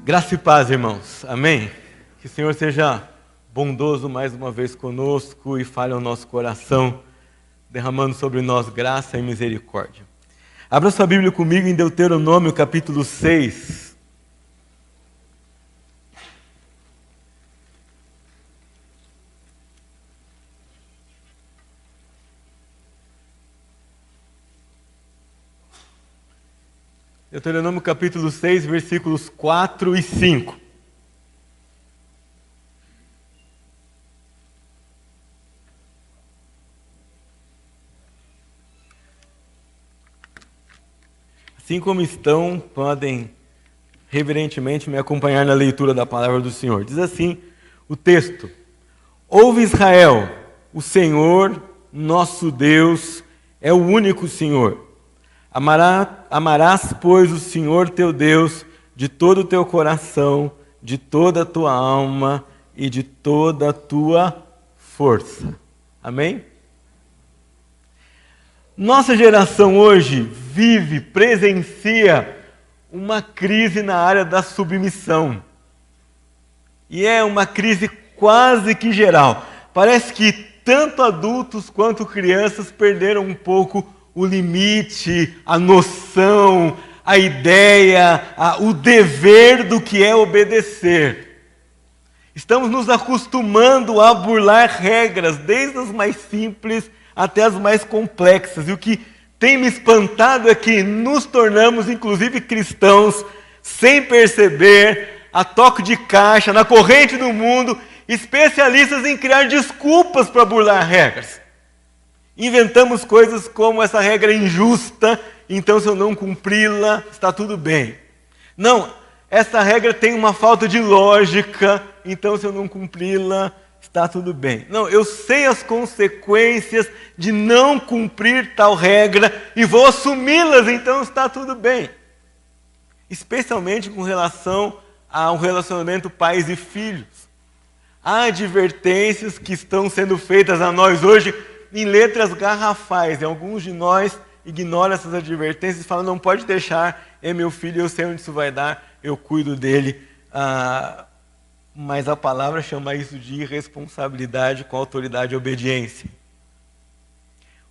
Graça e paz, irmãos. Amém? Que o Senhor seja bondoso mais uma vez conosco e fale ao nosso coração, derramando sobre nós graça e misericórdia. Abra sua Bíblia comigo em Deuteronômio capítulo 6. Deuteronômio capítulo 6, versículos 4 e 5. Assim como estão, podem reverentemente me acompanhar na leitura da palavra do Senhor. Diz assim o texto: Ouve Israel, o Senhor, nosso Deus, é o único Senhor. Amarás, pois, o Senhor teu Deus de todo o teu coração, de toda a tua alma e de toda a tua força. Amém? Nossa geração hoje presencia uma crise na área da submissão. E é uma crise quase que geral. Parece que tanto adultos quanto crianças perderam um pouco o limite, a noção, a ideia, o dever do que é obedecer. Estamos nos acostumando a burlar regras, desde as mais simples até as mais complexas. E o que tem me espantado é que nos tornamos, inclusive cristãos, sem perceber, a toque de caixa, na corrente do mundo, especialistas em criar desculpas para burlar regras. Inventamos coisas como essa regra é injusta, então se eu não cumpri-la, está tudo bem. Não, essa regra tem uma falta de lógica, então se eu não cumpri-la, está tudo bem. Não, eu sei as consequências de não cumprir tal regra e vou assumi-las, então está tudo bem. Especialmente com relação ao relacionamento pais e filhos. Há advertências que estão sendo feitas a nós hoje em letras garrafais, e alguns de nós ignoram essas advertências e falam: não pode deixar, é meu filho, eu sei onde isso vai dar, eu cuido dele. Mas a palavra chama isso de irresponsabilidade com autoridade e obediência.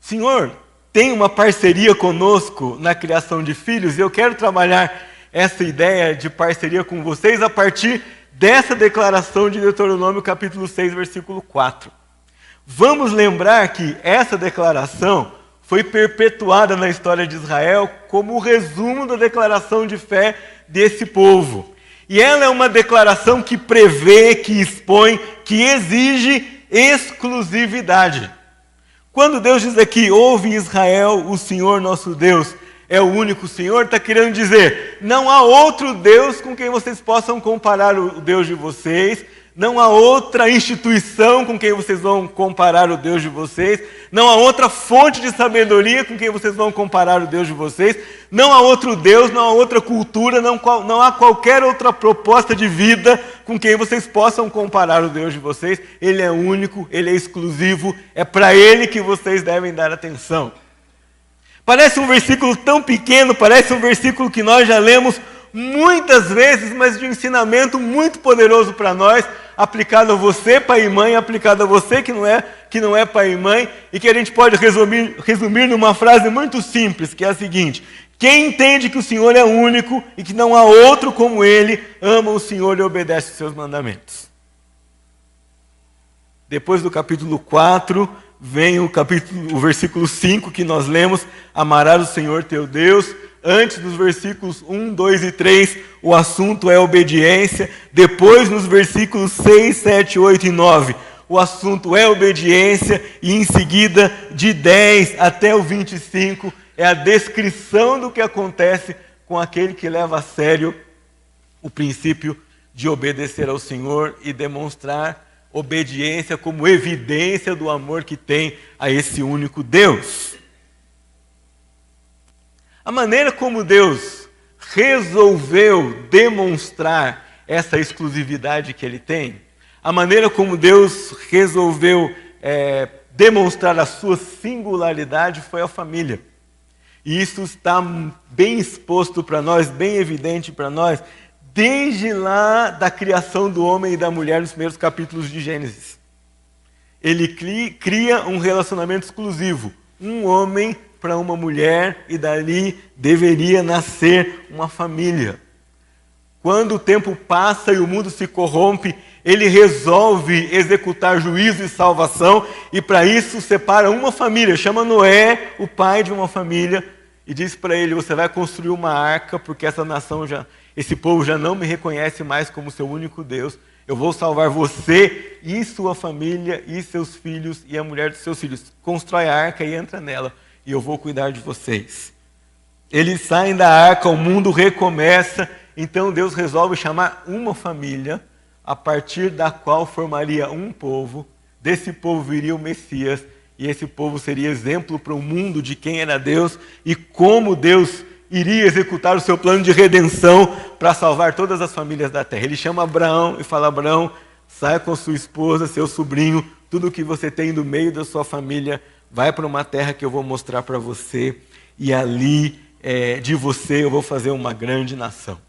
O Senhor tem uma parceria conosco na criação de filhos, e eu quero trabalhar essa ideia de parceria com vocês a partir dessa declaração de Deuteronômio capítulo 6, versículo 4. Vamos lembrar que essa declaração foi perpetuada na história de Israel como o resumo da declaração de fé desse povo. E ela é uma declaração que prevê, que expõe, que exige exclusividade. Quando Deus diz aqui: ouve Israel, o Senhor nosso Deus é o único Senhor, está querendo dizer: não há outro Deus com quem vocês possam comparar o Deus de vocês. Não há outra instituição com quem vocês vão comparar o Deus de vocês. Não há outra fonte de sabedoria com quem vocês vão comparar o Deus de vocês. Não há outro Deus, não há outra cultura, não há qualquer outra proposta de vida com quem vocês possam comparar o Deus de vocês. Ele é único, Ele é exclusivo, é para Ele que vocês devem dar atenção. Parece um versículo tão pequeno, parece um versículo que nós já lemos muitas vezes, mas de um ensinamento muito poderoso para nós, aplicado a você, pai e mãe, aplicado a você que não é pai e mãe, e que a gente pode resumir numa frase muito simples, que é a seguinte: quem entende que o Senhor é único e que não há outro como Ele, ama o Senhor e obedece os seus mandamentos. Depois do capítulo 4, vem o versículo 5 que nós lemos: amarás o Senhor teu Deus. Antes dos versículos 1, 2 e 3, o assunto é obediência. Depois, nos versículos 6, 7, 8 e 9, o assunto é obediência. E em seguida, de 10 até o 25, é a descrição do que acontece com aquele que leva a sério o princípio de obedecer ao Senhor e demonstrar obediência como evidência do amor que tem a esse único Deus. A maneira como Deus resolveu demonstrar essa exclusividade que Ele tem, a maneira como Deus resolveu demonstrar a sua singularidade foi a família. E isso está bem exposto para nós, bem evidente para nós, desde lá da criação do homem e da mulher nos primeiros capítulos de Gênesis. Ele cria um relacionamento exclusivo, um homem para uma mulher, e dali deveria nascer uma família. Quando o tempo passa e o mundo se corrompe, ele resolve executar juízo e salvação, e para isso separa uma família, chama Noé, o pai de uma família, e diz para ele: você vai construir uma arca, porque esse povo já não me reconhece mais como seu único Deus. Eu vou salvar você e sua família e seus filhos e a mulher dos seus filhos. Constrói a arca e entra nela, e eu vou cuidar de vocês. Eles saem da arca, o mundo recomeça, então Deus resolve chamar uma família, a partir da qual formaria um povo. Desse povo viria o Messias, e esse povo seria exemplo para o mundo de quem era Deus e como Deus iria executar o seu plano de redenção para salvar todas as famílias da terra. Ele chama Abraão e fala: Abraão, saia com sua esposa, seu sobrinho, tudo o que você tem no meio da sua família, vai para uma terra que eu vou mostrar para você, e ali de você eu vou fazer uma grande nação.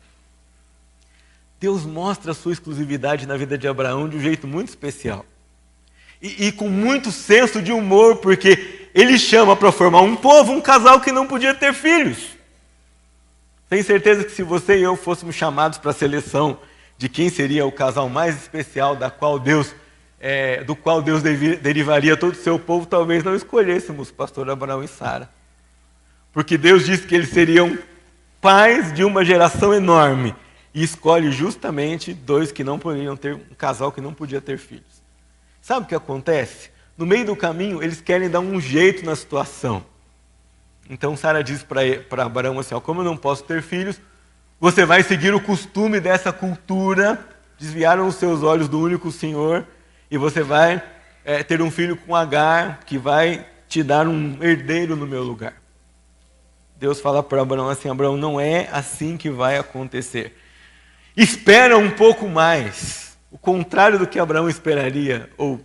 Deus mostra a sua exclusividade na vida de Abraão de um jeito muito especial. E com muito senso de humor, porque ele chama para formar um povo, um casal que não podia ter filhos. Tenho certeza que se você e eu fôssemos chamados para a seleção de quem seria o casal mais especial do qual Deus derivaria todo o seu povo, talvez não escolhêssemos pastor Abraão e Sara. Porque Deus disse que eles seriam pais de uma geração enorme, e escolhe justamente um casal que não podia ter filhos. Sabe o que acontece? No meio do caminho, eles querem dar um jeito na situação. Então Sara diz para Abraão assim: como eu não posso ter filhos, você vai seguir o costume dessa cultura, desviaram os seus olhos do único Senhor, e você vai ter um filho com Agar, que vai te dar um herdeiro no meu lugar. Deus fala para Abraão assim: Abraão, não é assim que vai acontecer. Espera um pouco mais. O contrário do que Abraão esperaria, ou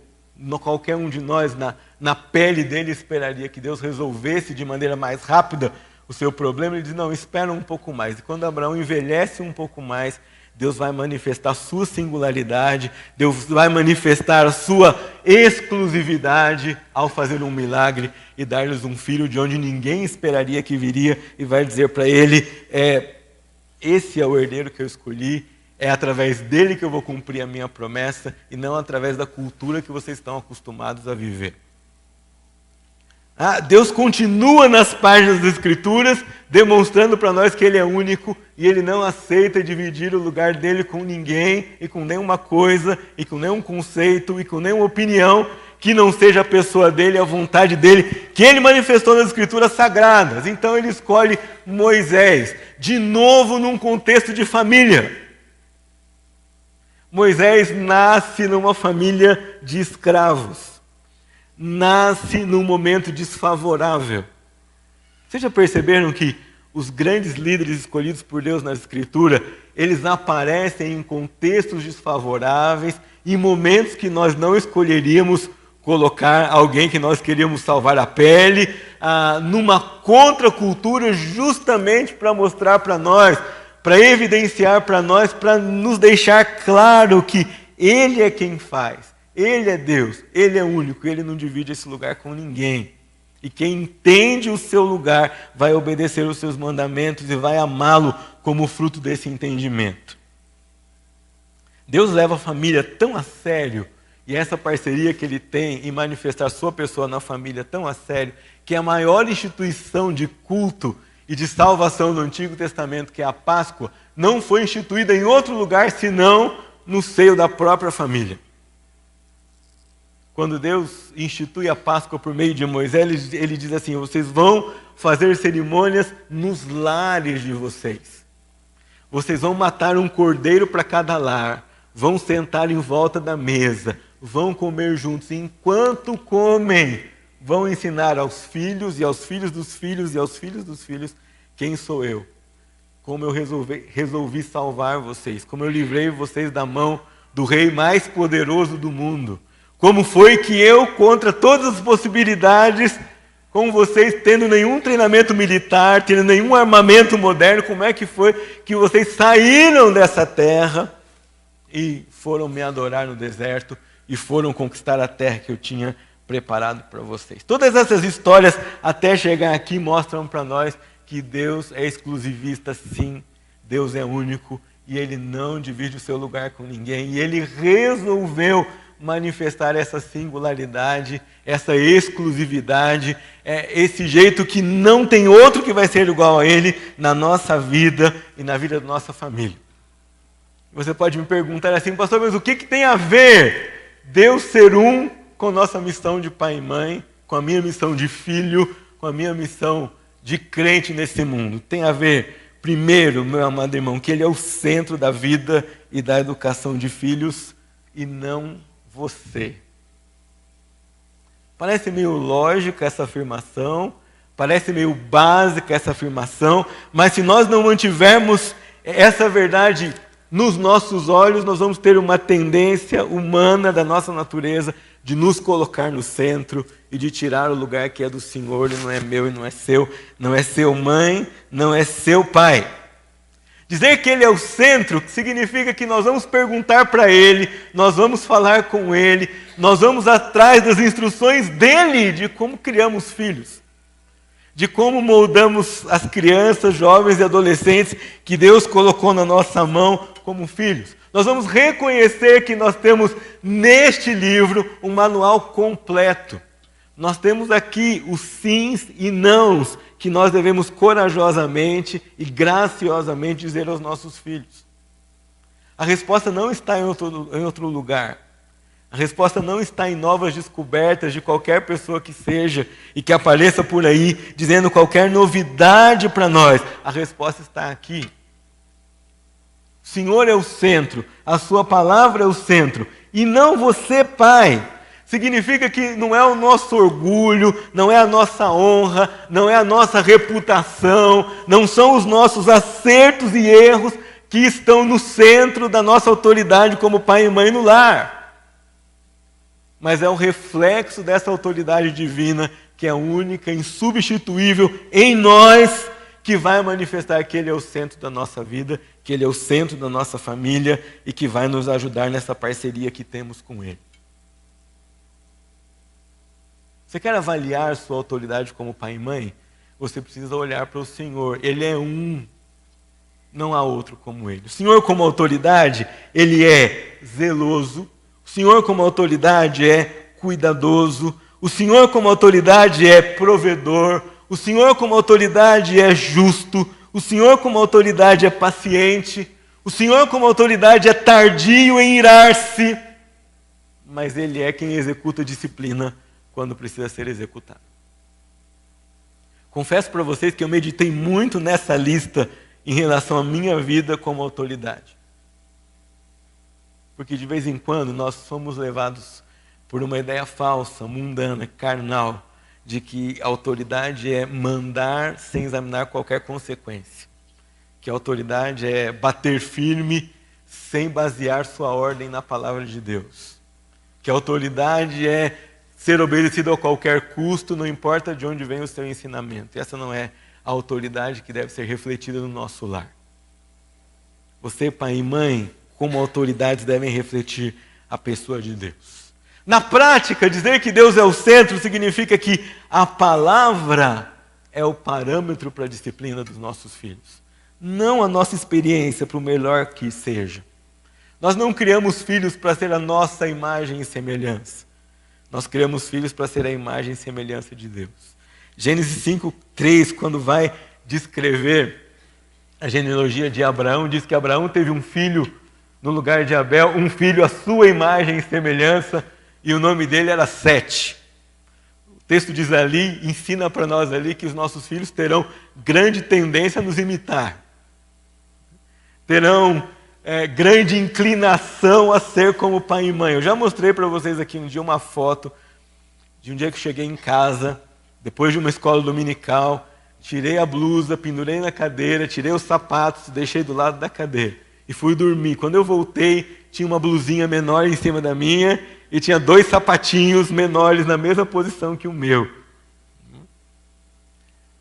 qualquer um de nós na pele dele esperaria que Deus resolvesse de maneira mais rápida o seu problema. Ele diz: não, espera um pouco mais. E quando Abraão envelhece um pouco mais, Deus vai manifestar a sua singularidade, Deus vai manifestar a sua exclusividade ao fazer um milagre e dar-lhes um filho de onde ninguém esperaria que viria, e vai dizer para ele: esse é o herdeiro que eu escolhi, é através dele que eu vou cumprir a minha promessa, e não através da cultura que vocês estão acostumados a viver. Deus continua nas páginas das Escrituras, demonstrando para nós que Ele é único, e Ele não aceita dividir o lugar dele com ninguém, e com nenhuma coisa, e com nenhum conceito, e com nenhuma opinião, que não seja a pessoa dele, a vontade dele, que Ele manifestou nas Escrituras sagradas. Então Ele escolhe Moisés, de novo num contexto de família. Moisés nasce numa família de escravos. Nasce num momento desfavorável. Vocês já perceberam que os grandes líderes escolhidos por Deus na Escritura, eles aparecem em contextos desfavoráveis, em momentos que nós não escolheríamos colocar alguém que nós queríamos salvar a pele, numa contracultura, justamente para mostrar para nós, para evidenciar para nós, para nos deixar claro que Ele é quem faz. Ele é Deus, Ele é único, Ele não divide esse lugar com ninguém. E quem entende o seu lugar vai obedecer os seus mandamentos e vai amá-lo como fruto desse entendimento. Deus leva a família tão a sério, e essa parceria que Ele tem em manifestar sua pessoa na família tão a sério, que a maior instituição de culto e de salvação do Antigo Testamento, que é a Páscoa, não foi instituída em outro lugar senão no seio da própria família. Quando Deus institui a Páscoa por meio de Moisés, ele diz assim: vocês vão fazer cerimônias nos lares de vocês. Vocês vão matar um cordeiro para cada lar, vão sentar em volta da mesa, vão comer juntos. E enquanto comem, vão ensinar aos filhos e aos filhos dos filhos e aos filhos dos filhos quem sou eu. Como eu resolvi salvar vocês, como eu livrei vocês da mão do rei mais poderoso do mundo. Como foi que eu, contra todas as possibilidades, Com vocês tendo nenhum treinamento militar, tendo nenhum armamento moderno, como é que foi que vocês saíram dessa terra e foram me adorar no deserto e foram conquistar a terra que eu tinha preparado para vocês? Todas essas histórias até chegar aqui mostram para nós que Deus é exclusivista, sim. Deus é único e Ele não divide o seu lugar com ninguém. E Ele resolveu manifestar essa singularidade, essa exclusividade, esse jeito que não tem outro que vai ser igual a Ele na nossa vida e na vida da nossa família. Você pode me perguntar assim, pastor, mas o que tem a ver Deus ser um com nossa missão de pai e mãe, com a minha missão de filho, com a minha missão de crente nesse mundo? Tem a ver, primeiro, meu amado irmão, que Ele é o centro da vida e da educação de filhos e não você. Parece meio lógica essa afirmação, parece meio básica essa afirmação, mas se nós não mantivermos essa verdade nos nossos olhos, nós vamos ter uma tendência humana da nossa natureza de nos colocar no centro e de tirar o lugar que é do Senhor e não é meu e não é seu mãe, não é seu pai. Dizer que Ele é o centro significa que nós vamos perguntar para Ele, nós vamos falar com Ele, nós vamos atrás das instruções dEle de como criamos filhos, de como moldamos as crianças, jovens e adolescentes que Deus colocou na nossa mão como filhos. Nós vamos reconhecer que nós temos neste livro um manual completo. Nós temos aqui os sims e nãos que nós devemos corajosamente e graciosamente dizer aos nossos filhos. A resposta não está em outro lugar. A resposta não está em novas descobertas de qualquer pessoa que seja e que apareça por aí dizendo qualquer novidade para nós. A resposta está aqui. O Senhor é o centro, a sua palavra é o centro, e não você, pai. Significa que não é o nosso orgulho, não é a nossa honra, não é a nossa reputação, não são os nossos acertos e erros que estão no centro da nossa autoridade como pai e mãe no lar. Mas é o reflexo dessa autoridade divina que é única, insubstituível em nós, que vai manifestar que Ele é o centro da nossa vida, que Ele é o centro da nossa família e que vai nos ajudar nessa parceria que temos com Ele. Você quer avaliar sua autoridade como pai e mãe? Você precisa olhar para o Senhor. Ele é um, não há outro como Ele. O Senhor como autoridade, Ele é zeloso. O Senhor como autoridade é cuidadoso. O Senhor como autoridade é provedor. O Senhor como autoridade é justo. O Senhor como autoridade é paciente. O Senhor como autoridade é tardio em irar-se. Mas Ele é quem executa a disciplina quando precisa ser executado. Confesso para vocês que eu meditei muito nessa lista em relação à minha vida como autoridade. Porque de vez em quando nós somos levados por uma ideia falsa, mundana, carnal, de que a autoridade é mandar sem examinar qualquer consequência. Que a autoridade é bater firme sem basear sua ordem na palavra de Deus. Que a autoridade é ser obedecido a qualquer custo, não importa de onde vem o seu ensinamento. Essa não é a autoridade que deve ser refletida no nosso lar. Você, pai e mãe, como autoridades, devem refletir a pessoa de Deus. Na prática, dizer que Deus é o centro significa que a palavra é o parâmetro para a disciplina dos nossos filhos. Não a nossa experiência, para o melhor que seja. Nós não criamos filhos para ser a nossa imagem e semelhança. Nós criamos filhos para ser a imagem e semelhança de Deus. Gênesis 5:3, quando vai descrever a genealogia de Abraão, diz que Abraão teve um filho no lugar de Abel, um filho à sua imagem e semelhança, e o nome dele era Sete. O texto diz ali, ensina para nós ali, que os nossos filhos terão grande tendência a nos imitar. Terão grande inclinação a ser como pai e mãe. Eu já mostrei para vocês aqui um dia uma foto de um dia que eu cheguei em casa, depois de uma escola dominical, tirei a blusa, pendurei na cadeira, tirei os sapatos, deixei do lado da cadeira e fui dormir. Quando eu voltei, tinha uma blusinha menor em cima da minha e tinha 2 sapatinhos menores na mesma posição que o meu.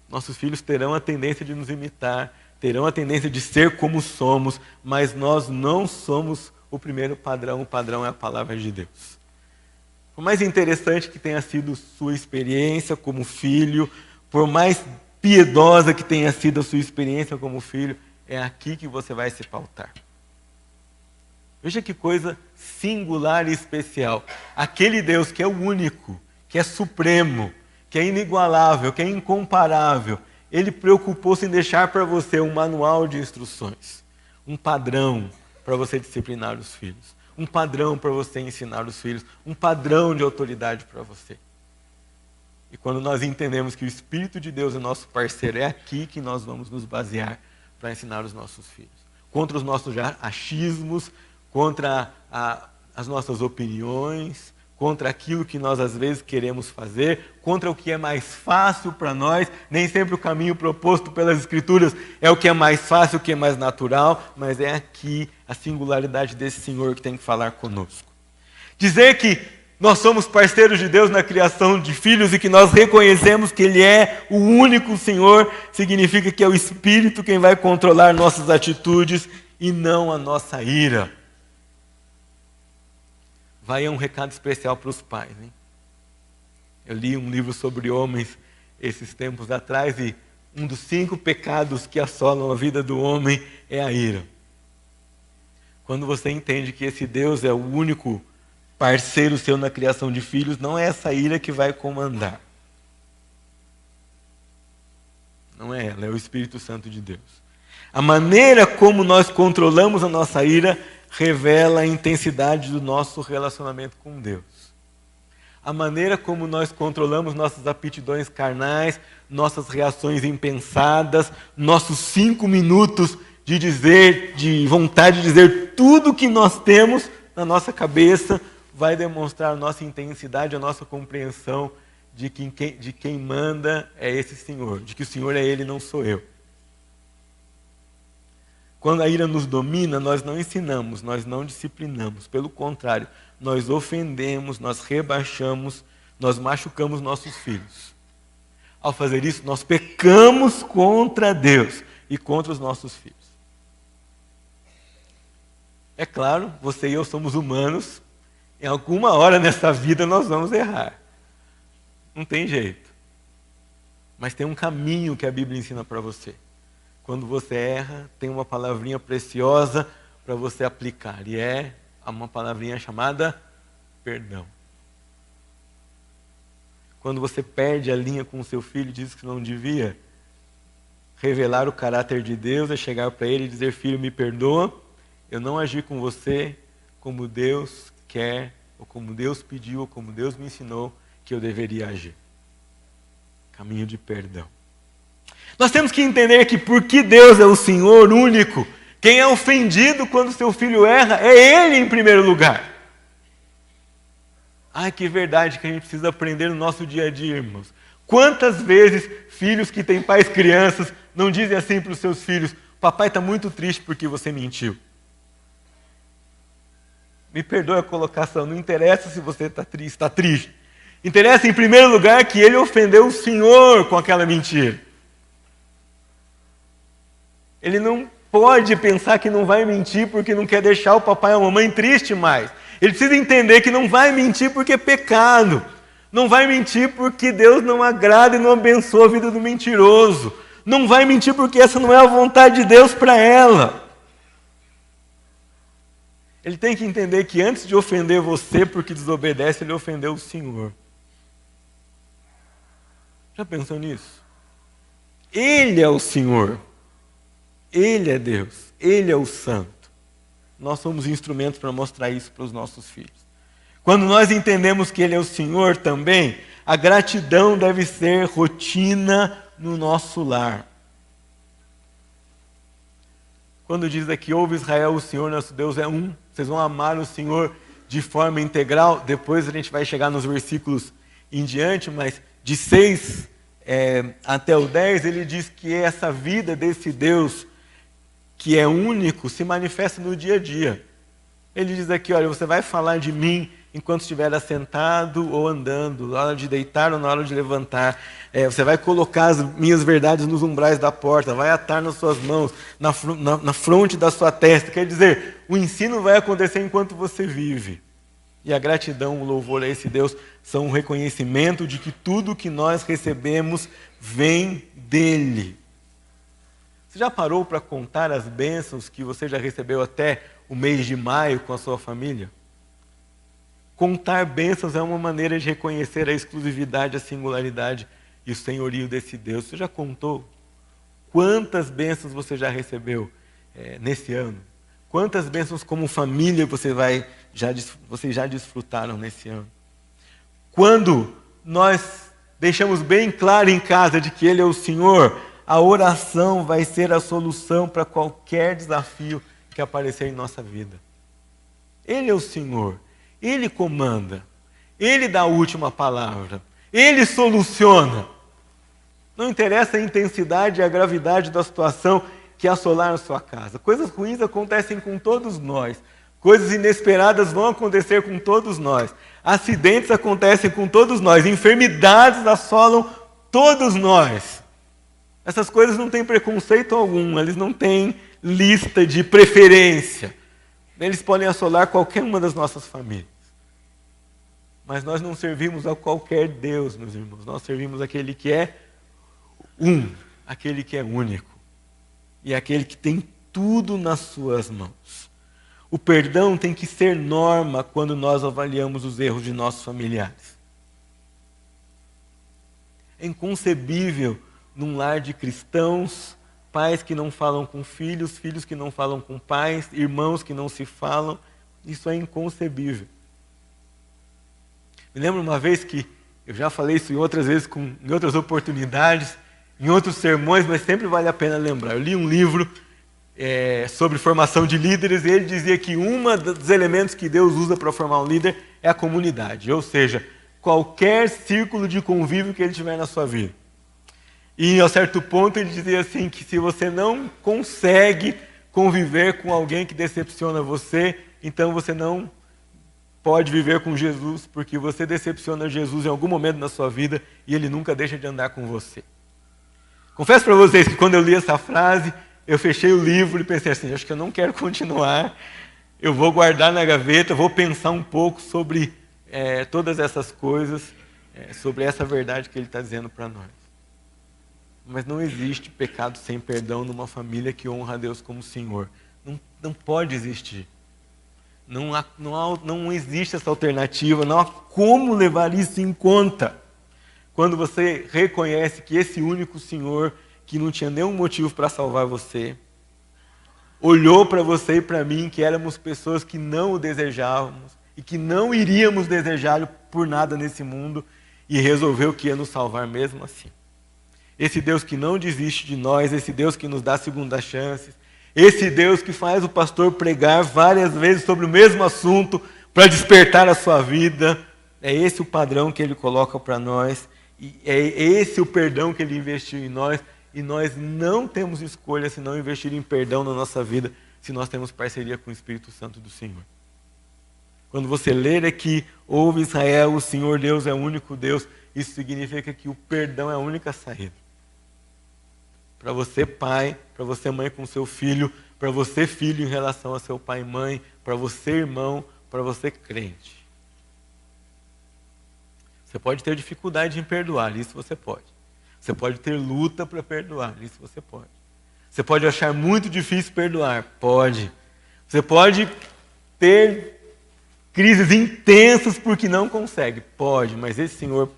Nossos filhos terão a tendência de nos imitar, terão a tendência de ser como somos, mas nós não somos o primeiro padrão. O padrão é a palavra de Deus. Por mais interessante que tenha sido sua experiência como filho, por mais piedosa que tenha sido a sua experiência como filho, é aqui que você vai se pautar. Veja que coisa singular e especial. Aquele Deus que é o único, que é supremo, que é inigualável, que é incomparável, ele preocupou-se em deixar para você um manual de instruções, um padrão para você disciplinar os filhos, um padrão para você ensinar os filhos, um padrão de autoridade para você. E quando nós entendemos que o Espírito de Deus é nosso parceiro, é aqui que nós vamos nos basear para ensinar os nossos filhos. Contra os nossos achismos, contra as nossas opiniões, contra aquilo que nós às vezes queremos fazer, contra o que é mais fácil para nós. Nem sempre o caminho proposto pelas Escrituras é o que é mais fácil, o que é mais natural, mas é aqui a singularidade desse Senhor que tem que falar conosco. Dizer que nós somos parceiros de Deus na criação de filhos e que nós reconhecemos que Ele é o único Senhor, significa que é o Espírito quem vai controlar nossas atitudes e não a nossa ira. Vai um recado especial para os pais, hein? Eu li um livro sobre homens esses tempos atrás e um dos 5 pecados que assolam a vida do homem é a ira. Quando você entende que esse Deus é o único parceiro seu na criação de filhos, não é essa ira que vai comandar. Não é ela, é o Espírito Santo de Deus. A maneira como nós controlamos a nossa ira revela a intensidade do nosso relacionamento com Deus. A maneira como nós controlamos nossas aptidões carnais, nossas reações impensadas, nossos 5 minutos de vontade de dizer tudo que nós temos na nossa cabeça, vai demonstrar a nossa intensidade, a nossa compreensão de quem manda é esse Senhor, de que o Senhor é Ele, não sou eu. Quando a ira nos domina, nós não ensinamos, nós não disciplinamos. Pelo contrário, nós ofendemos, nós rebaixamos, nós machucamos nossos filhos. Ao fazer isso, nós pecamos contra Deus e contra os nossos filhos. É claro, você e eu somos humanos. Em alguma hora nessa vida nós vamos errar. Não tem jeito. Mas tem um caminho que a Bíblia ensina para você. Quando você erra, tem uma palavrinha preciosa para você aplicar. E é uma palavrinha chamada perdão. Quando você perde a linha com o seu filho e diz que não devia, revelar o caráter de Deus é chegar para ele e dizer: filho, me perdoa, eu não agi com você como Deus quer, ou como Deus pediu, ou como Deus me ensinou que eu deveria agir. Caminho de perdão. Nós temos que entender que porque Deus é o Senhor único, quem é ofendido quando seu filho erra é Ele em primeiro lugar. Ai, que verdade que a gente precisa aprender no nosso dia a dia, irmãos. Quantas vezes filhos que têm pais crianças não dizem assim para os seus filhos: papai está muito triste porque você mentiu. Me perdoe a colocação, não interessa se você está triste. Interessa em primeiro lugar que ele ofendeu o Senhor com aquela mentira. Ele não pode pensar que não vai mentir porque não quer deixar o papai e a mamãe triste mais. Ele precisa entender que não vai mentir porque é pecado. Não vai mentir porque Deus não agrada e não abençoa a vida do mentiroso. Não vai mentir porque essa não é a vontade de Deus para ela. Ele tem que entender que antes de ofender você porque desobedece, ele ofendeu o Senhor. Já pensou nisso? Ele é o Senhor. Ele é Deus. Ele é o Santo. Nós somos instrumentos para mostrar isso para os nossos filhos. Quando nós entendemos que Ele é o Senhor também, a gratidão deve ser rotina no nosso lar. Quando diz aqui: ouve Israel, o Senhor nosso Deus é um. Vocês vão amar o Senhor de forma integral. Depois a gente vai chegar nos versículos em diante, mas de 6 até o 10, ele diz que essa vida desse Deus, que é único, se manifesta no dia a dia. Ele diz aqui: olha, você vai falar de mim enquanto estiver assentado ou andando, na hora de deitar ou na hora de levantar. Você vai colocar as minhas verdades nos umbrais da porta, vai atar nas suas mãos, na fronte da sua testa. Quer dizer, o ensino vai acontecer enquanto você vive. E a gratidão, o louvor a esse Deus são um reconhecimento de que tudo que nós recebemos vem dele. Você já parou para contar as bênçãos que você já recebeu até o mês de maio com a sua família? Contar bênçãos é uma maneira de reconhecer a exclusividade, a singularidade e o senhorio desse Deus. Você já contou quantas bênçãos você já recebeu nesse ano? Quantas bênçãos como família vocês já desfrutaram nesse ano? Quando nós deixamos bem claro em casa de que Ele é o Senhor, a oração vai ser a solução para qualquer desafio que aparecer em nossa vida. Ele é o Senhor, Ele comanda, Ele dá a última palavra, Ele soluciona. Não interessa a intensidade e a gravidade da situação que assolar a sua casa. Coisas ruins acontecem com todos nós. Coisas inesperadas vão acontecer com todos nós. Acidentes acontecem com todos nós. Enfermidades assolam todos nós. Essas coisas não têm preconceito algum, eles não têm lista de preferência. Eles podem assolar qualquer uma das nossas famílias. Mas nós não servimos a qualquer Deus, meus irmãos. Nós servimos aquele que é aquele que é único. E aquele que tem tudo nas suas mãos. O perdão tem que ser norma quando nós avaliamos os erros de nossos familiares. É inconcebível num lar de cristãos, pais que não falam com filhos, filhos que não falam com pais, irmãos que não se falam. Isso é inconcebível. Me lembro uma vez que, eu já falei isso em outras vezes, em outras oportunidades, em outros sermões, mas sempre vale a pena lembrar. Eu li um livro sobre formação de líderes e ele dizia que um dos elementos que Deus usa para formar um líder é a comunidade, ou seja, qualquer círculo de convívio que ele tiver na sua vida. E a certo ponto ele dizia assim, que se você não consegue conviver com alguém que decepciona você, então você não pode viver com Jesus, porque você decepciona Jesus em algum momento na sua vida e ele nunca deixa de andar com você. Confesso para vocês que quando eu li essa frase, eu fechei o livro e pensei assim, acho que eu não quero continuar, eu vou guardar na gaveta, vou pensar um pouco sobre todas essas coisas, sobre essa verdade que ele está dizendo para nós. Mas não existe pecado sem perdão numa família que honra a Deus como Senhor. Não pode existir. Não existe essa alternativa, não há como levar isso em conta. Quando você reconhece que esse único Senhor, que não tinha nenhum motivo para salvar você, olhou para você e para mim, que éramos pessoas que não o desejávamos e que não iríamos desejá-lo por nada nesse mundo, e resolveu que ia nos salvar mesmo assim. Esse Deus que não desiste de nós, esse Deus que nos dá segundas chances, esse Deus que faz o pastor pregar várias vezes sobre o mesmo assunto para despertar a sua vida, é esse o padrão que ele coloca para nós, e é esse o perdão que ele investiu em nós, e nós não temos escolha se não investir em perdão na nossa vida, se nós temos parceria com o Espírito Santo do Senhor. Quando você ler aqui, ouve Israel, o Senhor Deus é o único Deus, isso significa que o perdão é a única saída. Para você pai, para você mãe com seu filho, para você filho em relação a seu pai e mãe, para você irmão, para você crente. Você pode ter dificuldade em perdoar, isso você pode. Você pode ter luta para perdoar, isso você pode. Você pode achar muito difícil perdoar, pode. Você pode ter crises intensas porque não consegue, pode. Mas esse Senhor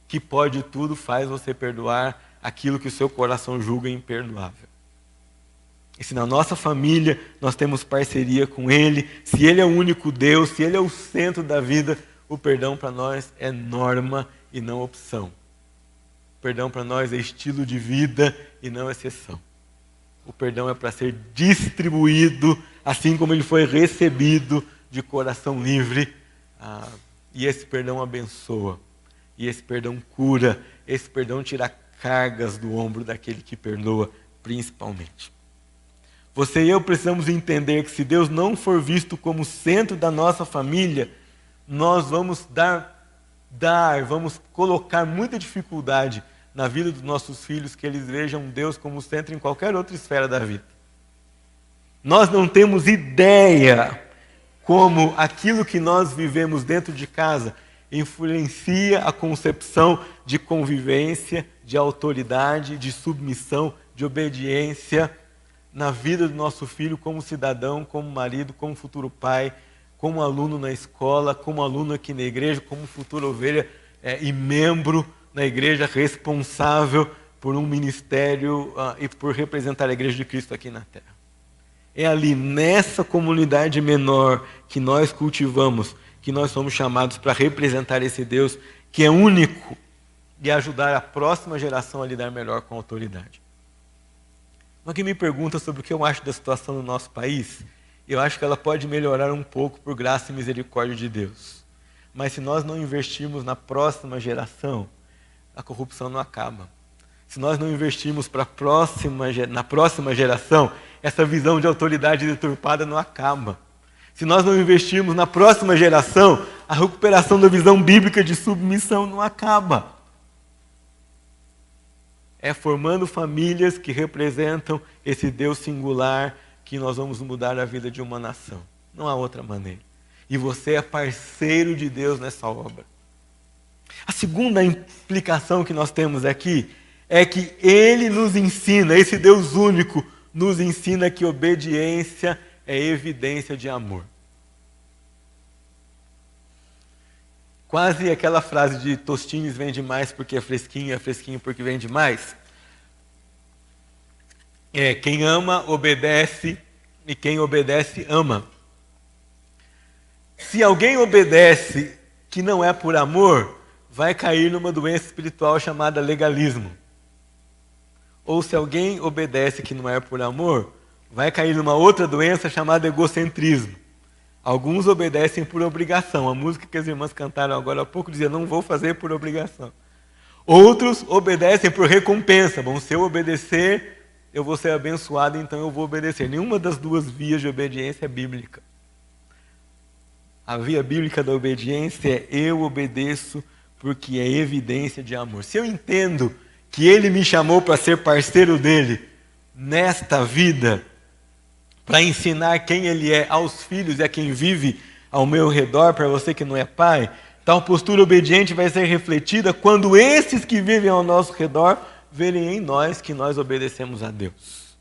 que pode tudo faz você perdoar aquilo que o seu coração julga imperdoável. E se na nossa família nós temos parceria com Ele, se Ele é o único Deus, se Ele é o centro da vida, o perdão para nós é norma e não opção. O perdão para nós é estilo de vida e não exceção. O perdão é para ser distribuído, assim como ele foi recebido, de coração livre. E esse perdão abençoa. E esse perdão cura. Esse perdão tira cargas do ombro daquele que perdoa, principalmente. Você e eu precisamos entender que se Deus não for visto como centro da nossa família, nós vamos vamos colocar muita dificuldade na vida dos nossos filhos, que eles vejam Deus como centro em qualquer outra esfera da vida. Nós não temos ideia como aquilo que nós vivemos dentro de casa influencia a concepção de convivência, de autoridade, de submissão, de obediência na vida do nosso filho como cidadão, como marido, como futuro pai, como aluno na escola, como aluno aqui na igreja, como futura ovelha e membro na igreja, responsável por um ministério e por representar a igreja de Cristo aqui na terra. É ali, nessa comunidade menor que nós cultivamos, que nós somos chamados para representar esse Deus que é único e ajudar a próxima geração a lidar melhor com a autoridade. Alguém me pergunta sobre o que eu acho da situação no nosso país. Eu acho que ela pode melhorar um pouco por graça e misericórdia de Deus. Mas se nós não investirmos na próxima geração, a corrupção não acaba. Se nós não investirmos na próxima geração, essa visão de autoridade deturpada não acaba. Se nós não investirmos na próxima geração, a recuperação da visão bíblica de submissão não acaba. É formando famílias que representam esse Deus singular que nós vamos mudar a vida de uma nação. Não há outra maneira. E você é parceiro de Deus nessa obra. A segunda implicação que nós temos aqui é que Ele nos ensina, esse Deus único nos ensina que obediência é evidência de amor. Quase aquela frase de Tostines vende mais porque é fresquinho porque vende mais. Quem ama, obedece, e quem obedece, ama. Se alguém obedece que não é por amor, vai cair numa doença espiritual chamada legalismo. Ou se alguém obedece que não é por amor, vai cair numa outra doença chamada egocentrismo. Alguns obedecem por obrigação. A música que as irmãs cantaram agora há pouco dizia, não vou fazer por obrigação. Outros obedecem por recompensa. Bom, se eu obedecer, eu vou ser abençoado, então eu vou obedecer. Nenhuma das duas vias de obediência é bíblica. A via bíblica da obediência é eu obedeço porque é evidência de amor. Se eu entendo que Ele me chamou para ser parceiro dEle nesta vida, para ensinar quem Ele é aos filhos e a quem vive ao meu redor, para você que não é pai, tal postura obediente vai ser refletida quando esses que vivem ao nosso redor verem em nós que nós obedecemos a Deus.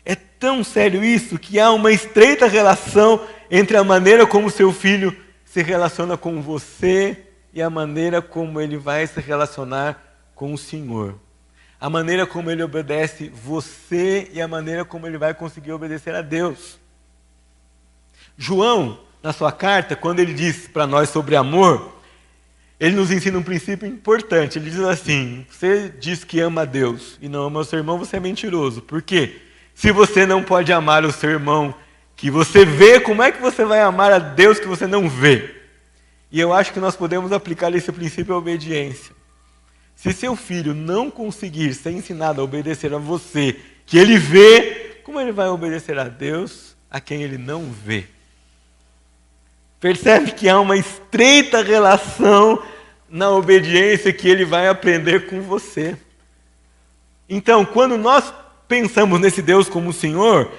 É tão sério isso que há uma estreita relação entre a maneira como seu filho se relaciona com você e a maneira como ele vai se relacionar com o Senhor. A maneira como ele obedece você e a maneira como ele vai conseguir obedecer a Deus. João, na sua carta, quando ele diz para nós sobre amor, ele nos ensina um princípio importante. Ele diz assim, você diz que ama a Deus e não ama o seu irmão, você é mentiroso. Por quê? Se você não pode amar o seu irmão que você vê, como é que você vai amar a Deus que você não vê? E eu acho que nós podemos aplicar esse princípio à obediência. Se seu filho não conseguir ser ensinado a obedecer a você, que ele vê, como ele vai obedecer a Deus, a quem ele não vê? Percebe que há uma estreita relação na obediência que ele vai aprender com você. Então, quando nós pensamos nesse Deus como o Senhor,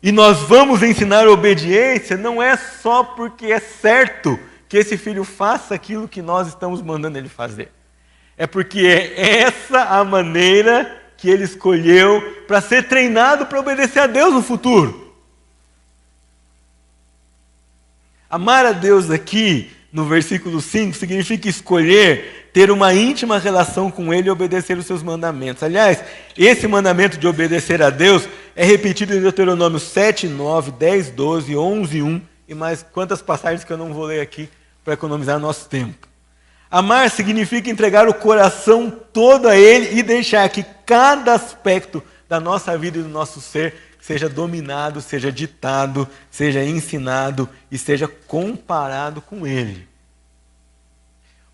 e nós vamos ensinar a obediência, não é só porque é certo que esse filho faça aquilo que nós estamos mandando ele fazer. É porque é essa a maneira que ele escolheu para ser treinado para obedecer a Deus no futuro. Amar a Deus aqui, no versículo 5, significa escolher ter uma íntima relação com Ele e obedecer os seus mandamentos. Aliás, esse mandamento de obedecer a Deus é repetido em Deuteronômio 7, 9, 10, 12, 11, 1 e mais quantas passagens que eu não vou ler aqui para economizar nosso tempo. Amar significa entregar o coração todo a Ele e deixar que cada aspecto da nossa vida e do nosso ser seja dominado, seja ditado, seja ensinado e seja comparado com Ele.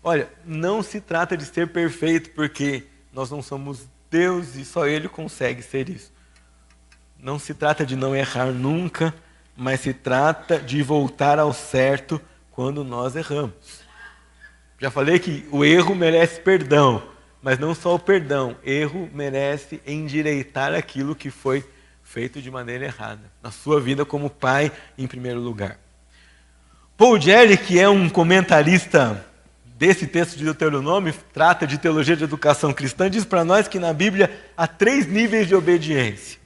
Olha, não se trata de ser perfeito, porque nós não somos Deus e só Ele consegue ser isso. Não se trata de não errar nunca, mas se trata de voltar ao certo quando nós erramos. Já falei que o erro merece perdão, mas não só o perdão, erro merece endireitar aquilo que foi feito de maneira errada, na sua vida como pai em primeiro lugar. Paul Gerry, que é um comentarista desse texto de Deuteronômio, trata de teologia de educação cristã, diz para nós que na Bíblia há 3 níveis de obediência.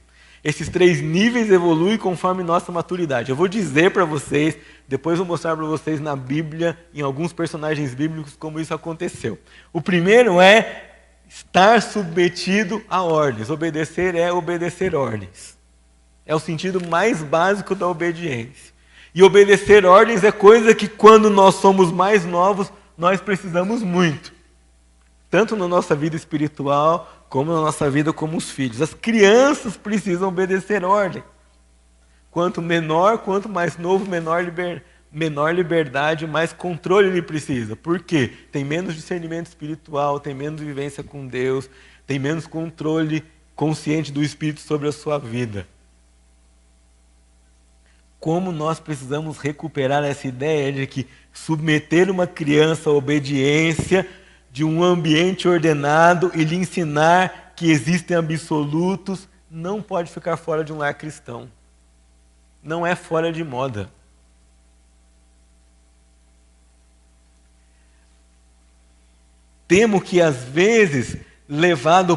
Esses 3 níveis evoluem conforme nossa maturidade. Eu vou dizer para vocês, depois vou mostrar para vocês na Bíblia, em alguns personagens bíblicos, como isso aconteceu. O primeiro é estar submetido a ordens. Obedecer é obedecer ordens. É o sentido mais básico da obediência. E obedecer ordens é coisa que quando nós somos mais novos, nós precisamos muito. Tanto na nossa vida espiritual, como na nossa vida como os filhos. As crianças precisam obedecer ordem. Quanto menor, quanto mais novo, menor liberdade, mais controle ele precisa. Por quê? Tem menos discernimento espiritual, tem menos vivência com Deus, tem menos controle consciente do Espírito sobre a sua vida. Como nós precisamos recuperar essa ideia de que submeter uma criança à obediência de um ambiente ordenado e lhe ensinar que existem absolutos não pode ficar fora de um lar cristão. Não é fora de moda. Temo que, às vezes, levado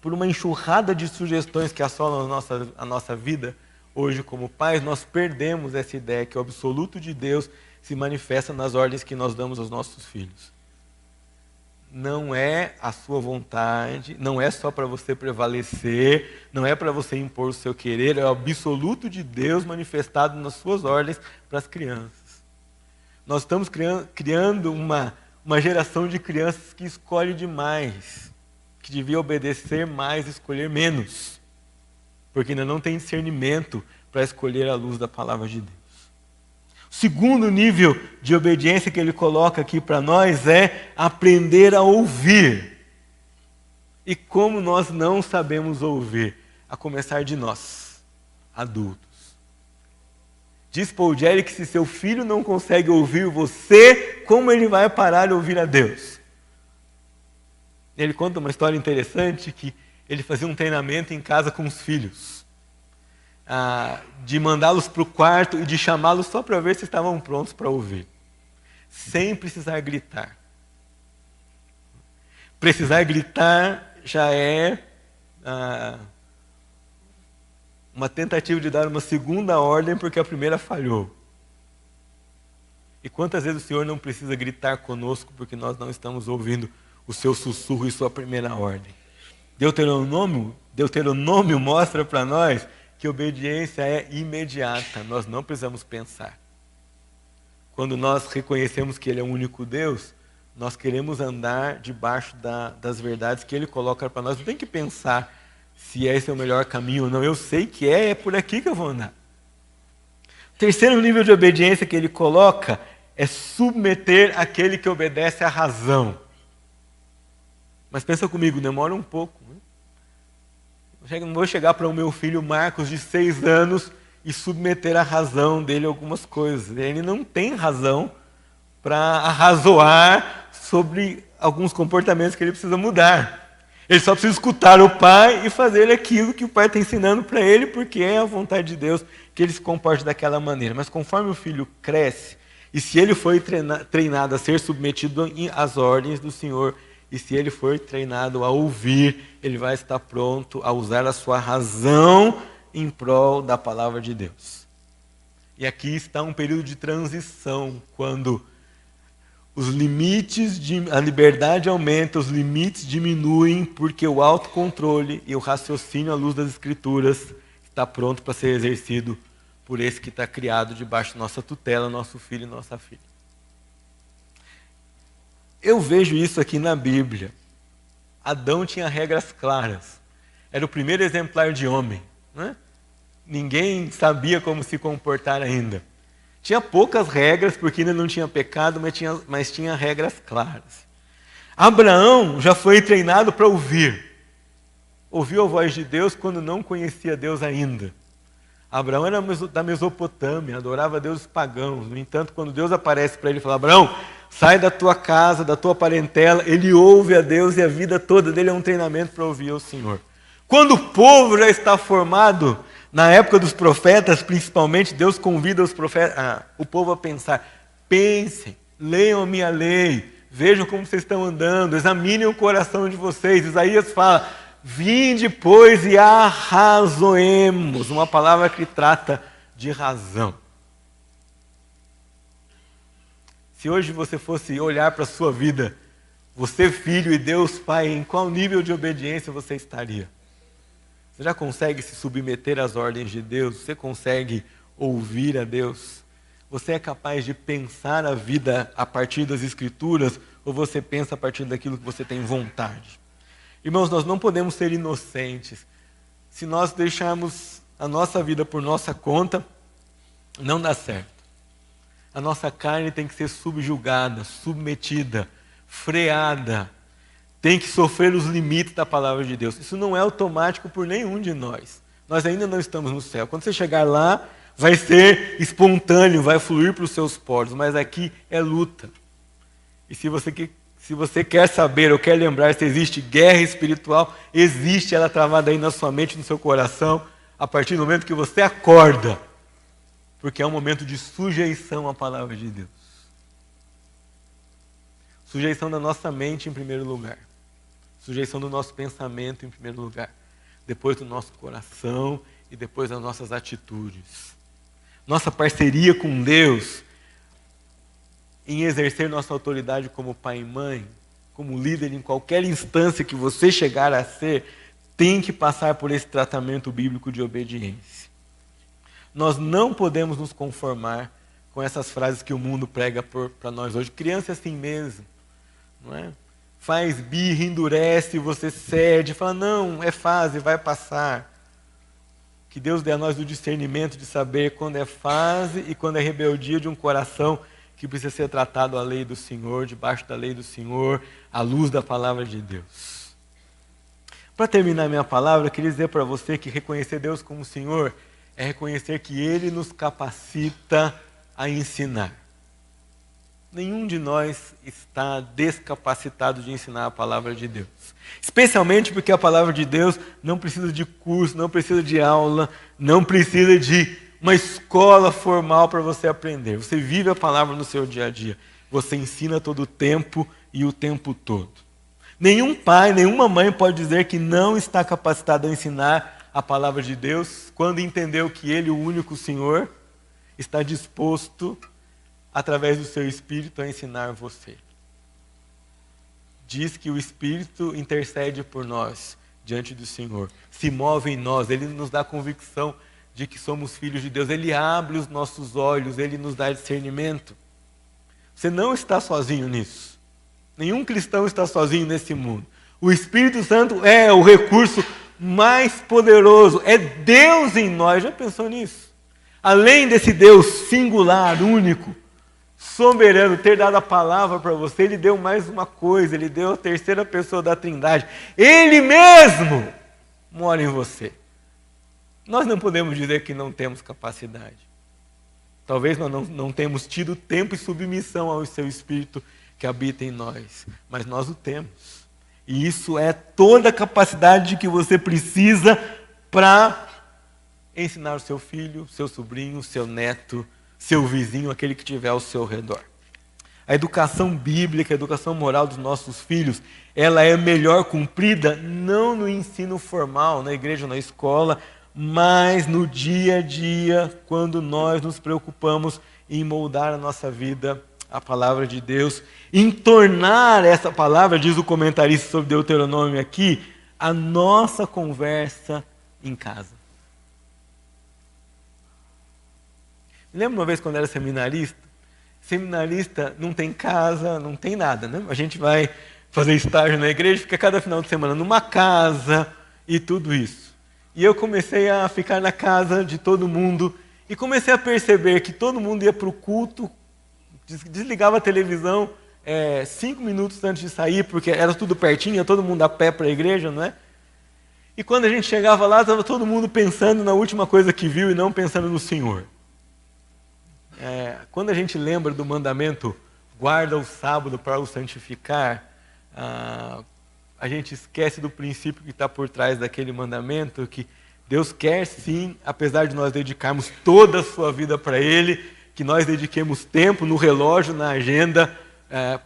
por uma enxurrada de sugestões que assolam a nossa vida, hoje como pais, nós perdemos essa ideia que o absoluto de Deus se manifesta nas ordens que nós damos aos nossos filhos. Não é a sua vontade, não é só para você prevalecer, não é para você impor o seu querer, é o absoluto de Deus manifestado nas suas ordens para as crianças. Nós estamos criando uma geração de crianças que escolhe demais, que devia obedecer mais e escolher menos, porque ainda não tem discernimento para escolher a luz da palavra de Deus. O segundo nível de obediência que ele coloca aqui para nós é aprender a ouvir. E como nós não sabemos ouvir? A começar de nós, adultos. Diz Paul Gerry que se seu filho não consegue ouvir você, como ele vai parar de ouvir a Deus? Ele conta uma história interessante que ele fazia um treinamento em casa com os filhos. De mandá-los para o quarto e de chamá-los só para ver se estavam prontos para ouvir. Sem precisar gritar. Precisar gritar já é uma tentativa de dar uma segunda ordem porque a primeira falhou. E quantas vezes o Senhor não precisa gritar conosco porque nós não estamos ouvindo o seu sussurro e sua primeira ordem? Deuteronômio mostra para nós que obediência é imediata, nós não precisamos pensar. Quando nós reconhecemos que Ele é o único Deus, nós queremos andar debaixo das verdades que Ele coloca para nós. Não tem que pensar se esse é o melhor caminho ou não. Eu sei que é por aqui que eu vou andar. O terceiro nível de obediência que Ele coloca é submeter aquele que obedece à razão. Mas pensa comigo, demora um pouco. Não vou chegar para o meu filho Marcos, de 6 anos, e submeter à razão dele algumas coisas. Ele não tem razão para arrazoar sobre alguns comportamentos que ele precisa mudar. Ele só precisa escutar o pai e fazer aquilo que o pai está ensinando para ele, porque é a vontade de Deus que ele se comporte daquela maneira. Mas conforme o filho cresce, e se ele foi treinado a ser submetido às ordens do Senhor, e se ele for treinado a ouvir, ele vai estar pronto a usar a sua razão em prol da palavra de Deus. E aqui está um período de transição, quando os limites, a liberdade aumenta, os limites diminuem, porque o autocontrole e o raciocínio à luz das Escrituras está pronto para ser exercido por esse que está criado debaixo da nossa tutela, nosso filho e nossa filha. Eu vejo isso aqui na Bíblia. Adão tinha regras claras. Era o primeiro exemplar de homem. Né? Ninguém sabia como se comportar ainda. Tinha poucas regras, porque ainda não tinha pecado, mas tinha regras claras. Abraão já foi treinado para ouvir. Ouviu a voz de Deus quando não conhecia Deus ainda. Abraão era da Mesopotâmia, adorava deuses pagãos. No entanto, quando Deus aparece para ele e fala: Abraão, sai da tua casa, da tua parentela, ele ouve a Deus e a vida toda dele é um treinamento para ouvir ao Senhor. Quando o povo já está formado, na época dos profetas, principalmente, Deus convida o povo a pensar: pensem, leiam a minha lei, vejam como vocês estão andando, examinem o coração de vocês. Isaías fala: vinde, pois, e arrazoemos, uma palavra que trata de razão. Se hoje você fosse olhar para a sua vida, você filho e Deus Pai, em qual nível de obediência você estaria? Você já consegue se submeter às ordens de Deus? Você consegue ouvir a Deus? Você é capaz de pensar a vida a partir das Escrituras ou você pensa a partir daquilo que você tem vontade? Irmãos, nós não podemos ser inocentes. Se nós deixarmos a nossa vida por nossa conta, não dá certo. A nossa carne tem que ser subjugada, submetida, freada. Tem que sofrer os limites da palavra de Deus. Isso não é automático por nenhum de nós. Nós ainda não estamos no céu. Quando você chegar lá, vai ser espontâneo, vai fluir para os seus poros. Mas aqui é luta. E se você quer saber ou quer lembrar se existe guerra espiritual, existe ela travada aí na sua mente, no seu coração, a partir do momento que você acorda. Porque é um momento de sujeição à palavra de Deus. Sujeição da nossa mente em primeiro lugar. Sujeição do nosso pensamento em primeiro lugar. Depois do nosso coração e depois das nossas atitudes. Nossa parceria com Deus em exercer nossa autoridade como pai e mãe, como líder em qualquer instância que você chegar a ser, tem que passar por esse tratamento bíblico de obediência. Nós não podemos nos conformar com essas frases que o mundo prega para nós hoje. Criança é assim mesmo, não é? Faz birra, endurece, você cede, fala: não, é fase, vai passar. Que Deus dê a nós o discernimento de saber quando é fase e quando é rebeldia de um coração que precisa ser tratado à lei do Senhor, debaixo da lei do Senhor, à luz da palavra de Deus. Para terminar minha palavra, eu queria dizer para você que reconhecer Deus como Senhor é reconhecer que Ele nos capacita a ensinar. Nenhum de nós está descapacitado de ensinar a palavra de Deus. Especialmente porque a palavra de Deus não precisa de curso, não precisa de aula, não precisa de uma escola formal para você aprender. Você vive a palavra no seu dia a dia. Você ensina todo o tempo e o tempo todo. Nenhum pai, nenhuma mãe pode dizer que não está capacitado a ensinar a palavra de Deus quando entendeu que Ele, o único Senhor, está disposto, através do seu Espírito, a ensinar você. Diz que o Espírito intercede por nós diante do Senhor, se move em nós, Ele nos dá a convicção de que somos filhos de Deus, Ele abre os nossos olhos, Ele nos dá discernimento. Você não está sozinho nisso. Nenhum cristão está sozinho nesse mundo. O Espírito Santo é o recurso mais poderoso, é Deus em nós. Já pensou nisso? Além desse Deus singular, único, soberano, ter dado a palavra para você, Ele deu mais uma coisa, Ele deu a terceira pessoa da Trindade. Ele mesmo mora em você. Nós não podemos dizer que não temos capacidade. Talvez nós não temos tido tempo e submissão ao seu Espírito que habita em nós, mas nós o temos. E isso é toda a capacidade que você precisa para ensinar o seu filho, seu sobrinho, seu neto, seu vizinho, aquele que estiver ao seu redor. A educação bíblica, a educação moral dos nossos filhos, ela é melhor cumprida não no ensino formal, na igreja ou na escola, mas no dia a dia, quando nós nos preocupamos em moldar a nossa vida, a palavra de Deus, em tornar essa palavra, diz o comentarista sobre Deuteronômio aqui, a nossa conversa em casa. Lembra uma vez quando era seminarista? Seminarista não tem casa, não tem nada, né? A gente vai fazer estágio na igreja, fica cada final de semana numa casa e tudo isso. E eu comecei a ficar na casa de todo mundo e comecei a perceber que todo mundo ia para o culto, desligava a televisão 5 minutos antes de sair, porque era tudo pertinho, ia todo mundo a pé para a igreja, não é? E quando a gente chegava lá, estava todo mundo pensando na última coisa que viu e não pensando no Senhor. Quando a gente lembra do mandamento, guarda o sábado para o santificar, a gente esquece do princípio que está por trás daquele mandamento, que Deus quer sim, apesar de nós dedicarmos toda a sua vida para Ele, que nós dediquemos tempo no relógio, na agenda,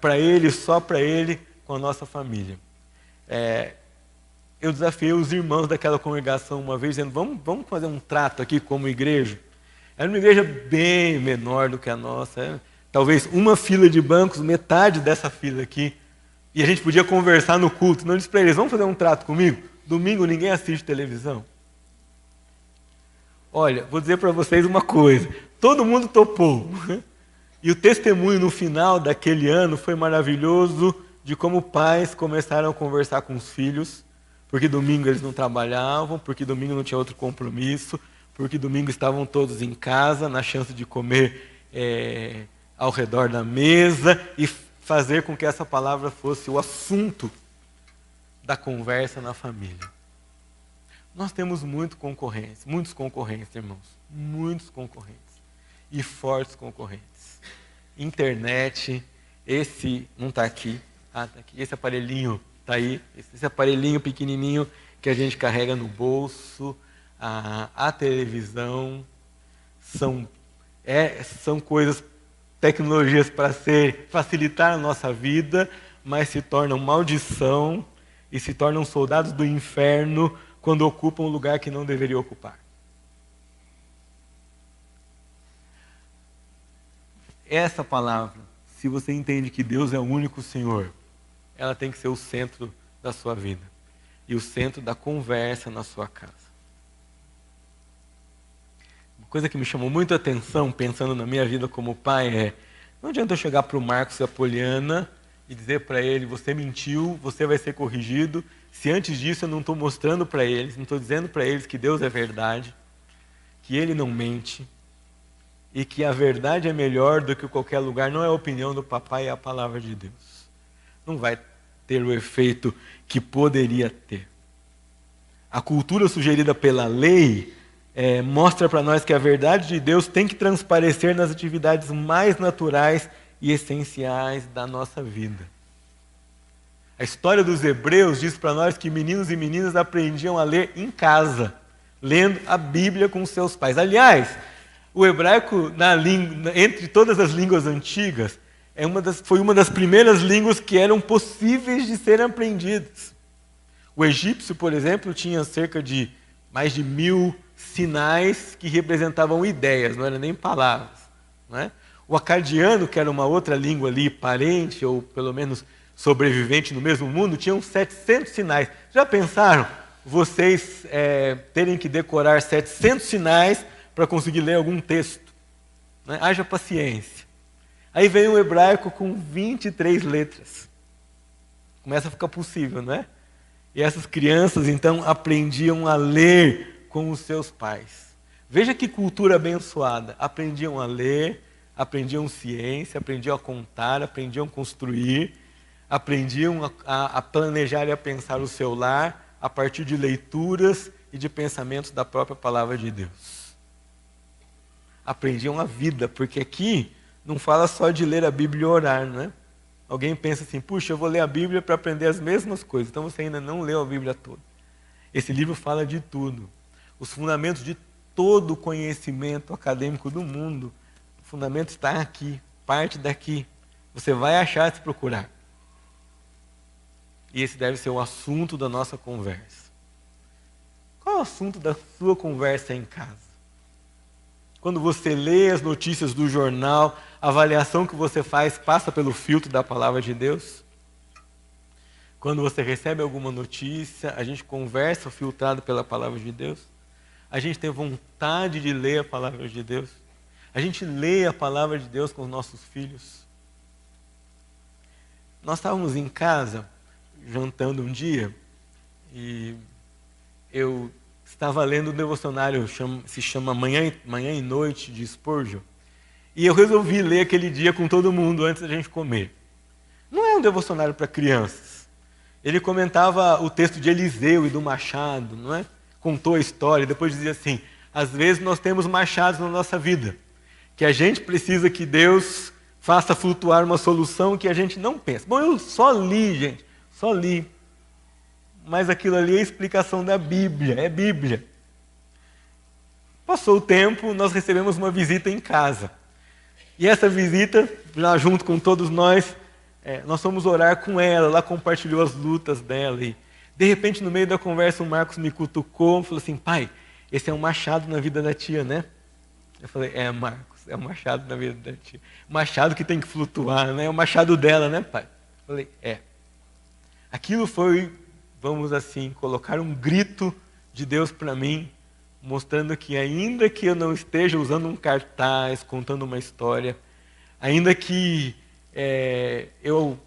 para Ele, só para Ele, com a nossa família. Eu desafiei os irmãos daquela congregação uma vez, dizendo, vamos fazer um trato aqui como igreja. Era uma igreja bem menor do que a nossa, talvez uma fila de bancos, metade dessa fila aqui, e a gente podia conversar no culto. Não disse para eles, vamos fazer um trato comigo? Domingo ninguém assiste televisão. Olha, vou dizer para vocês uma coisa, todo mundo topou. E o testemunho no final daquele ano foi maravilhoso, de como pais começaram a conversar com os filhos, porque domingo eles não trabalhavam, porque domingo não tinha outro compromisso, porque domingo estavam todos em casa, na chance de comer ao redor da mesa, e fazer com que essa palavra fosse o assunto da conversa na família. Nós temos muitos concorrentes, irmãos, muitos concorrentes, e fortes concorrentes. Internet, esse não está aqui, tá aqui, esse aparelhinho está aí, esse aparelhinho pequenininho que a gente carrega no bolso, a televisão, são coisas, tecnologias para facilitar a nossa vida, mas se tornam maldição e se tornam soldados do inferno quando ocupam um lugar que não deveria ocupar. Essa palavra, se você entende que Deus é o único Senhor, ela tem que ser o centro da sua vida e o centro da conversa na sua casa. Uma coisa que me chamou muito a atenção, pensando na minha vida como pai, não adianta eu chegar para o Marcos e a Poliana e dizer para ele, você mentiu, você vai ser corrigido, se antes disso eu não estou mostrando para eles, não estou dizendo para eles que Deus é verdade, que Ele não mente, e que a verdade é melhor do que qualquer lugar, não é a opinião do papai, é a palavra de Deus. Não vai ter o efeito que poderia ter. A cultura sugerida pela lei mostra para nós que a verdade de Deus tem que transparecer nas atividades mais naturais e essenciais da nossa vida. A história dos hebreus diz para nós que meninos e meninas aprendiam a ler em casa, lendo a Bíblia com seus pais. Aliás, o hebraico, entre todas as línguas antigas, foi uma das primeiras línguas que eram possíveis de serem aprendidas. O egípcio, por exemplo, tinha cerca de mais de 1000 sinais que representavam ideias, não eram nem palavras. Não é? O acadiano, que era uma outra língua ali, parente, ou pelo menos sobrevivente no mesmo mundo, tinham 700 sinais. Já pensaram vocês terem que decorar 700 sinais para conseguir ler algum texto? Né? Haja paciência. Aí vem o hebraico com 23 letras. Começa a ficar possível, não é? E essas crianças, então, aprendiam a ler com os seus pais. Veja que cultura abençoada. Aprendiam a ler, aprendiam ciência, aprendiam a contar, aprendiam a construir, aprendiam a planejar e a pensar o seu lar a partir de leituras e de pensamentos da própria palavra de Deus. Aprendiam a vida, porque aqui não fala só de ler a Bíblia e orar, não é? Alguém pensa assim, puxa, eu vou ler a Bíblia para aprender as mesmas coisas, então você ainda não leu a Bíblia toda. Esse livro fala de tudo. Os fundamentos de todo o conhecimento acadêmico do mundo, o fundamento está aqui, parte daqui. Você vai achar se procurar. E esse deve ser o assunto da nossa conversa. Qual é o assunto da sua conversa em casa? Quando você lê as notícias do jornal, a avaliação que você faz passa pelo filtro da palavra de Deus? Quando você recebe alguma notícia, a gente conversa filtrado pela palavra de Deus? A gente tem vontade de ler a palavra de Deus? A gente lê a palavra de Deus com os nossos filhos? Nós estávamos em casa, jantando um dia, e eu estava lendo um devocionário, se chama Manhã e Noite, de Spurgeon, e eu resolvi ler aquele dia com todo mundo antes da gente comer. Não é um devocionário para crianças. Ele comentava o texto de Eliseu e do machado, não é? Contou a história e depois dizia assim: às vezes nós temos machados na nossa vida, que a gente precisa que Deus faça flutuar uma solução que a gente não pensa. Bom, eu só li, gente, só li. Mas aquilo ali é a explicação da Bíblia, é Bíblia. Passou o tempo, nós recebemos uma visita em casa. E essa visita, já junto com todos nós fomos orar com ela compartilhou as lutas dela. E, de repente, no meio da conversa, o Marcos me cutucou e falou assim: pai, esse é um machado na vida da tia, né? Eu falei: Marcos, é um machado na vida da tia. Machado que tem que flutuar, né? É o machado dela, né, pai? Eu falei: Aquilo foi, vamos assim, colocar um grito de Deus para mim, mostrando que ainda que eu não esteja usando um cartaz, contando uma história, ainda que eu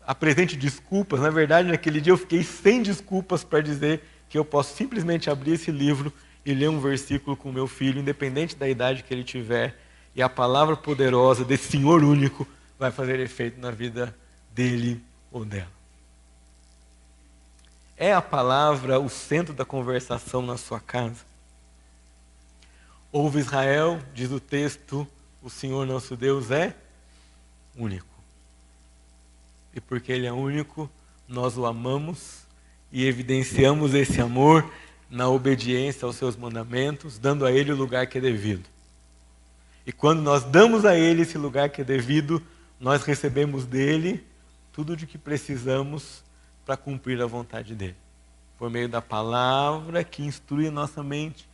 apresente desculpas, na verdade, naquele dia eu fiquei sem desculpas para dizer que eu posso simplesmente abrir esse livro e ler um versículo com o meu filho, independente da idade que ele tiver, e a palavra poderosa desse Senhor único vai fazer efeito na vida dele ou dela. É a palavra o centro da conversação na sua casa? Ouve Israel, diz o texto, o Senhor nosso Deus é único. E porque Ele é único, nós o amamos e evidenciamos esse amor na obediência aos seus mandamentos, dando a Ele o lugar que é devido. E quando nós damos a Ele esse lugar que é devido, nós recebemos dEle tudo de que precisamos para cumprir a vontade dEle. Por meio da palavra que instrui a nossa mente,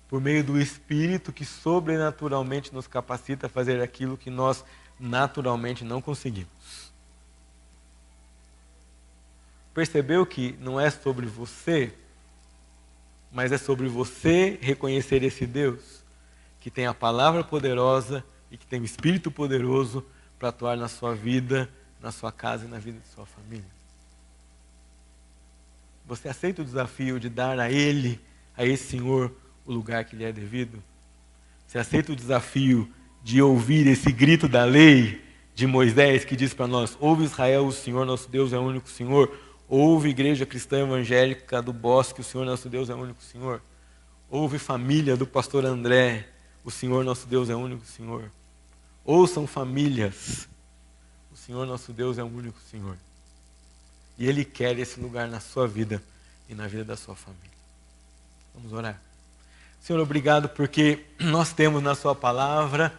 por meio do Espírito que sobrenaturalmente nos capacita a fazer aquilo que nós naturalmente não conseguimos. Percebeu que não é sobre você, mas é sobre você reconhecer esse Deus que tem a palavra poderosa e que tem o Espírito poderoso para atuar na sua vida, na sua casa e na vida de sua família. Você aceita o desafio de dar a Ele, a esse Senhor, o lugar que lhe é devido? Você aceita o desafio de ouvir esse grito da lei de Moisés que diz para nós: ouve Israel, o Senhor nosso Deus é o único Senhor. Ouve Igreja Cristã Evangélica do Bosque, o Senhor nosso Deus é o único Senhor. Ouve família do pastor André, o Senhor nosso Deus é o único Senhor. Ouçam famílias, o Senhor nosso Deus é o único Senhor. E Ele quer esse lugar na sua vida e na vida da sua família. Vamos orar. Senhor, obrigado porque nós temos na sua palavra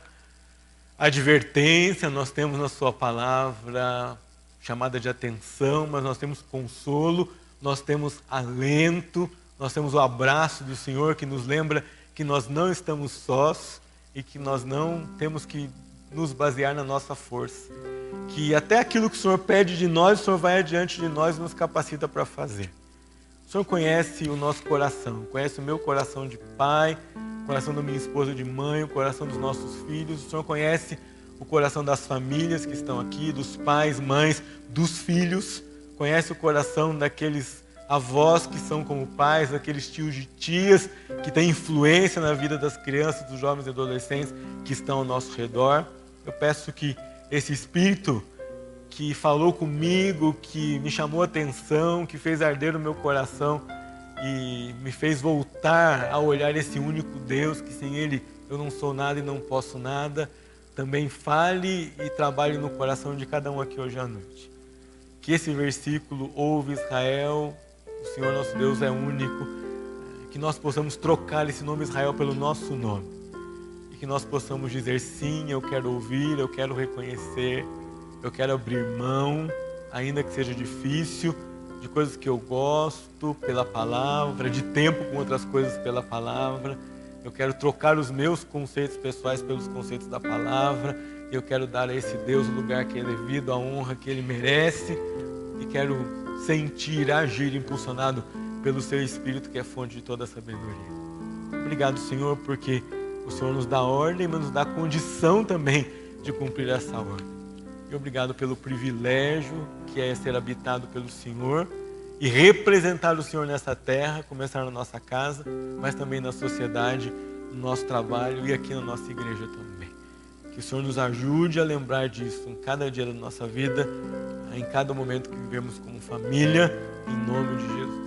advertência, nós temos na sua palavra chamada de atenção, mas nós temos consolo, nós temos alento, nós temos o abraço do Senhor que nos lembra que nós não estamos sós e que nós não temos que nos basear na nossa força. Que até aquilo que o Senhor pede de nós, o Senhor vai adiante de nós e nos capacita para fazer. O Senhor conhece o nosso coração, conhece o meu coração de pai, o coração da minha esposa de mãe, o coração dos nossos filhos. O Senhor conhece o coração das famílias que estão aqui, dos pais, mães, dos filhos. Conhece o coração daqueles avós que são como pais, daqueles tios e tias que têm influência na vida das crianças, dos jovens e adolescentes que estão ao nosso redor. Eu peço que esse Espírito que falou comigo, que me chamou a atenção, que fez arder o meu coração e me fez voltar a olhar esse único Deus, que sem Ele eu não sou nada e não posso nada, também fale e trabalhe no coração de cada um aqui hoje à noite. Que esse versículo, ouve Israel, o Senhor nosso Deus é único, que nós possamos trocar esse nome Israel pelo nosso nome. E que nós possamos dizer: sim, eu quero ouvir, eu quero reconhecer, eu quero abrir mão, ainda que seja difícil, de coisas que eu gosto pela palavra, de tempo com outras coisas pela palavra. Eu quero trocar os meus conceitos pessoais pelos conceitos da palavra. Eu quero dar a esse Deus o lugar que é devido, a honra que Ele merece. E quero sentir, agir impulsionado pelo Seu Espírito, que é fonte de toda a sabedoria. Obrigado, Senhor, porque o Senhor nos dá ordem, mas nos dá condição também de cumprir essa ordem. E obrigado pelo privilégio que é ser habitado pelo Senhor e representar o Senhor nessa terra, começar na nossa casa, mas também na sociedade, no nosso trabalho e aqui na nossa igreja também. Que o Senhor nos ajude a lembrar disso em cada dia da nossa vida, em cada momento que vivemos como família, em nome de Jesus.